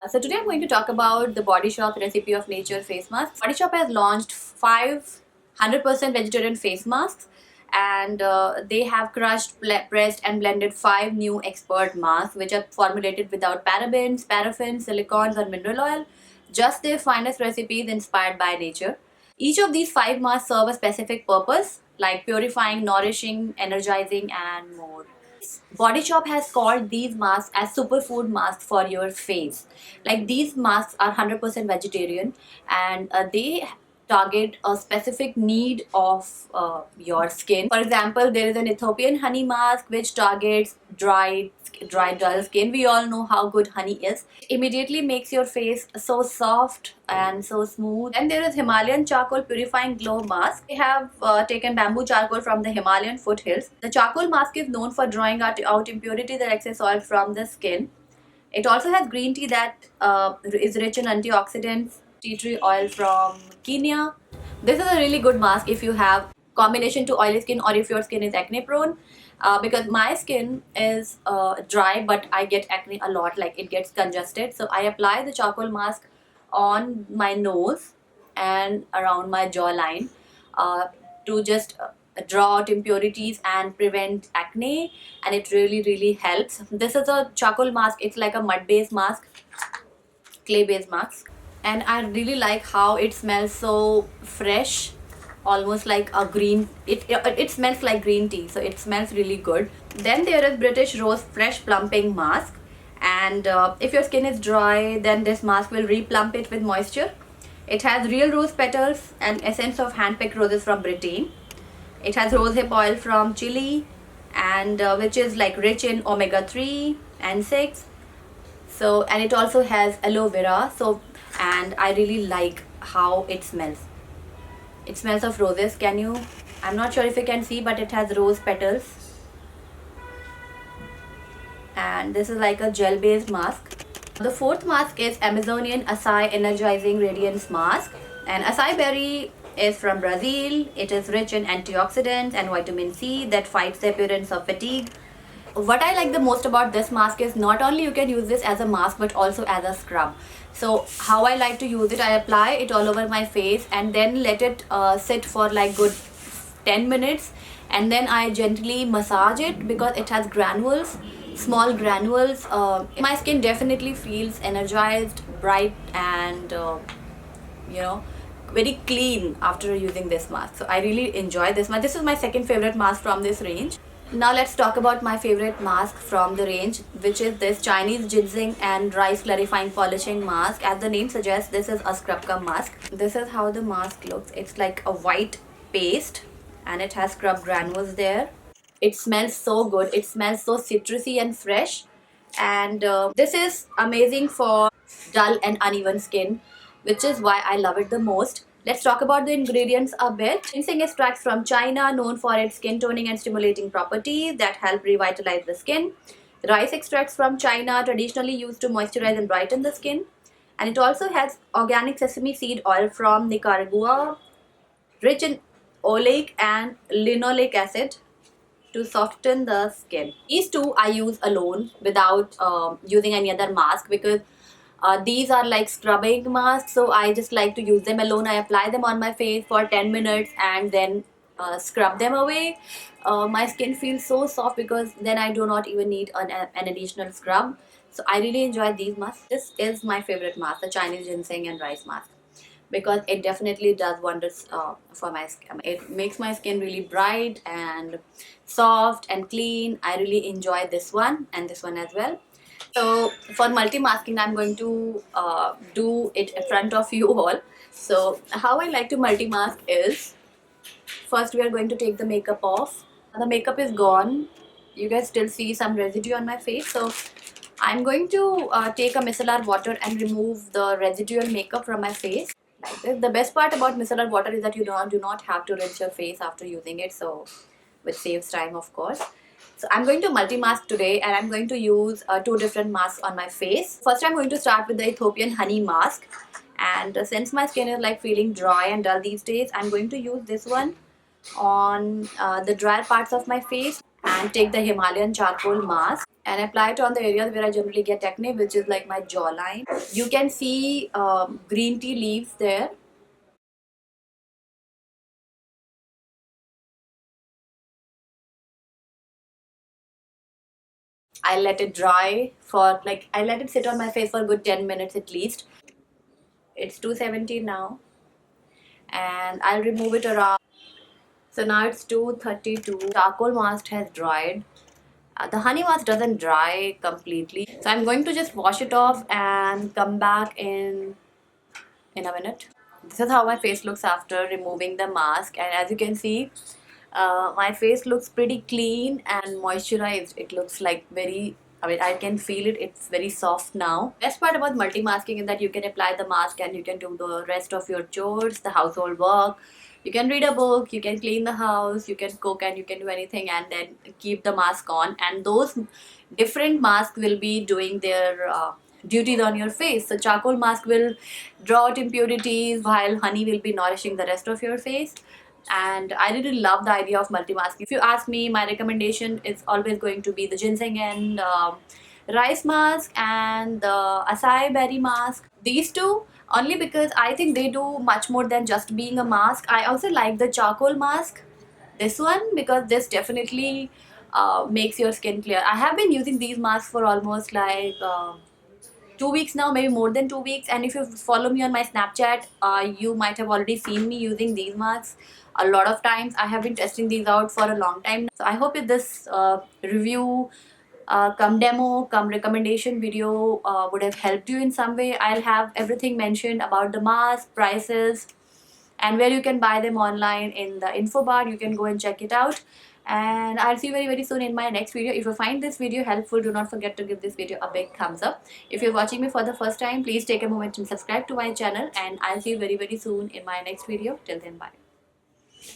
So today I'm going to talk about the Body Shop Recipe of Nature face mask. Body Shop has launched 500% vegetarian face masks, and they have crushed, pressed and blended 5 new expert masks which are formulated without parabens, paraffins, silicones or mineral oil, just their finest recipes inspired by nature. Each of these 5 masks serve a specific purpose like purifying, nourishing, energizing and more. Body Shop has called these masks as superfood masks for your face. Like these masks are 100% vegetarian, and they target a specific need of your skin. For example, there is an Ethiopian honey mask which targets dry dull skin. We all know how good honey is. It immediately makes your face so soft and so smooth. And there is Himalayan charcoal purifying glow mask. We have taken bamboo charcoal from the Himalayan foothills. The charcoal mask is known for drawing out impurities and excess oil from the skin. It also has green tea that is rich in antioxidants, tea tree oil from Kenya. This is a really good mask if you have combination to oily skin or if your skin is acne prone. Because my skin is dry, but I get acne a lot, like it gets congested. So I apply the charcoal mask on my nose and around my jawline to just draw out impurities and prevent acne, and it really helps. This is a charcoal mask. It's like a mud based mask, clay based mask, and I really like how it smells so fresh, almost like a green it smells like green tea, so it smells really good. Then there is British Rose Fresh Plumping Mask, and if your skin is dry, then this mask will replump it with moisture. It has real rose petals and essence of hand-picked roses from Britain. It has rosehip oil from Chile, and which is like rich in omega-3 and 6. So, and it also has aloe vera. So, and I really like how it smells. It smells of roses. I'm not sure if you can see, but it has rose petals. And this is like a gel based mask. The fourth mask is Amazonian Acai Energizing Radiance Mask, and acai berry is from Brazil. It is rich in antioxidants and vitamin C that fights the appearance of fatigue. What I like the most about this mask is not only you can use this as a mask but also as a scrub. So how I like to use it, I apply it all over my face and then let it sit for like good 10 minutes, and then I gently massage it because it has granules, small granules. My skin definitely feels energized, bright and you know very clean after using this mask. So I really enjoy this mask. This is my second favorite mask from this range. Now let's talk about my favorite mask from the range, which is this Chinese ginseng and rice clarifying polishing mask. As the name suggests, this is a scrub cum mask. This is how the mask looks. It's like a white paste and it has scrub granules there. It smells so good. It smells so citrusy and fresh, and this is amazing for dull and uneven skin, which is why I love it the most. Let's talk about the ingredients a bit. Ginseng extracts from China, known for its skin toning and stimulating properties that help revitalize the skin. Rice extracts from China, traditionally used to moisturize and brighten the skin. And it also has organic sesame seed oil from Nicaragua, rich in oleic and linoleic acid to soften the skin. These two I use alone without using any other mask, because these are like scrubbing masks, so I just like to use them alone. I apply them on my face for 10 minutes and then scrub them away. My skin feels so soft because then I do not even need an additional scrub. So I really enjoy these masks. This is my favorite mask, the Chinese ginseng and rice mask, because it definitely does wonders for my skin. It makes my skin really bright and soft and clean. I really enjoy this one and this one as well. So for multi-masking, I'm going to do it in front of you all. So how I like to multi-mask is, first we are going to take the makeup off. The makeup is gone. You guys still see some residue on my face. So I'm going to take a micellar water and remove the residual makeup from my face. Like this. The best part about micellar water is that you do not have to rinse your face after using it, so which saves time, of course. So I'm going to multi-mask today, and I'm going to use 2 different masks on my face. First, I'm going to start with the Ethiopian honey mask. And since my skin is like feeling dry and dull these days, I'm going to use this one on the drier parts of my face and take the Himalayan charcoal mask and apply it on the areas where I generally get acne, which is like my jawline. You can see green tea leaves there. I let it dry for like, I let it sit on my face for a good 10 minutes at least. It's 270 now, and I'll remove it around. So now it's 2:32. Charcoal mask has dried. The honey mask doesn't dry completely. So I'm going to just wash it off and come back in a minute. This is how my face looks after removing the mask, and as you can see, my face looks pretty clean and moisturized. It looks like very, I mean, I can feel it, it's very soft now. Best part about multi-masking is that you can apply the mask and you can do the rest of your chores, the household work. You can read a book, you can clean the house, you can cook, and you can do anything and then keep the mask on. And those different masks will be doing their duties on your face. So charcoal mask will draw out impurities while honey will be nourishing the rest of your face. And I really love the idea of multi-masking. If you ask me, my recommendation is always going to be the ginseng and rice mask and the acai berry mask. These two only because I think they do much more than just being a mask. I also like the charcoal mask, this one, because this definitely makes your skin clear. I have been using these masks for almost like 2 weeks now, maybe more than 2 weeks. And if you follow me on my Snapchat, you might have already seen me using these masks a lot of times. I have been testing these out for a long time now. So I hope if this review come demo, come recommendation video would have helped you in some way. I'll have everything mentioned about the mask, prices, and where you can buy them online in the info bar. You can go and check it out. And I'll see you very soon in my next video. If you find this video helpful, do not forget to give this video a big thumbs up. If you're watching me for the first time, please take a moment and subscribe to my channel, and I'll see you very soon in my next video. Till then, bye.